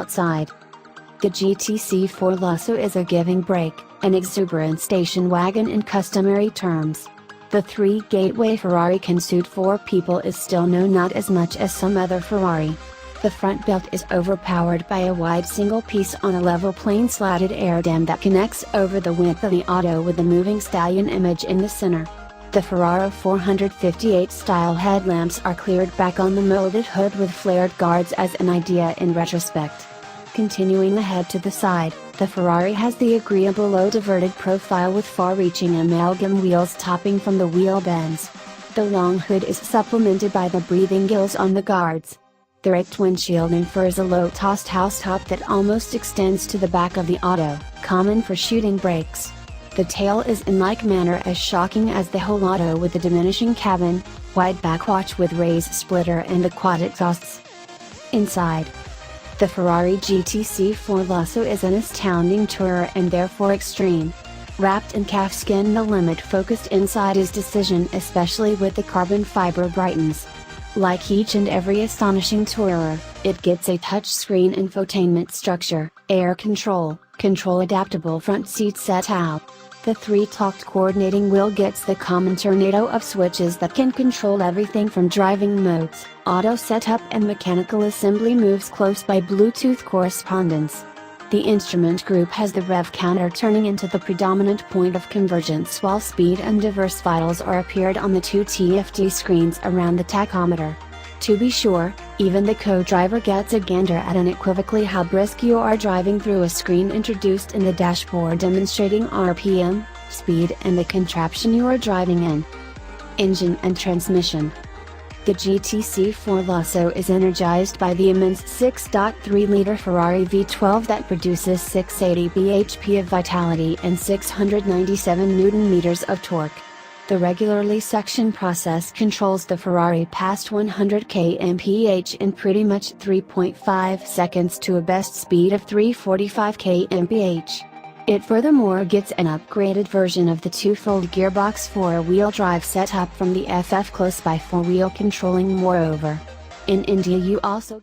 outside. The GTC4 Lusso is a giving break, an exuberant station wagon in customary terms. The 3-gateway Ferrari can suit 4 people is still no not as much as some other Ferrari. The front belt is overpowered by a wide single piece on a level plane slatted air dam that connects over the width of the auto with the moving stallion image in the center. The Ferrari 458 style headlamps are cleared back on the molded hood with flared guards as an idea in retrospect. Continuing ahead to the side, the Ferrari has the agreeable low diverted profile with far-reaching amalgam wheels topping from the wheel bends. The long hood is supplemented by the breathing gills on the guards. The raked windshield infers a low-tossed housetop that almost extends to the back of the auto, common for shooting brakes. The tail is in like manner as shocking as the whole auto with the diminishing cabin, wide backwatch with raised splitter and the quad exhausts. Inside, the Ferrari GTC4 Lusso is an astounding tourer and therefore extreme. Wrapped in calfskin, the limit-focused inside is decision, especially with the carbon fiber brightens. Like each and every astonishing tourer, it gets a touchscreen infotainment structure, air control, adaptable front seat setup. The 3-talked coordinating wheel gets the common tornado of switches that can control everything from driving modes, auto setup and mechanical assembly moves close by Bluetooth correspondence. The instrument group has the rev counter turning into the predominant point of convergence while speed and diverse vitals are appeared on the 2 TFT screens around the tachometer. To be sure, even the co-driver gets a gander at unequivocally how brisk you are driving through a screen introduced in the dashboard demonstrating RPM, speed and the contraption you are driving in. Engine and transmission. The GTC4 Lusso is energized by the immense 6.3-liter Ferrari V12 that produces 680 bhp of vitality and 697 Nm of torque. The regularly suction process controls the Ferrari past 100 kmph in pretty much 3.5 seconds to a best speed of 345 kmph. It furthermore gets an upgraded version of the 2-fold gearbox 4-wheel drive setup from the FF close by 4-wheel controlling moreover. In India you also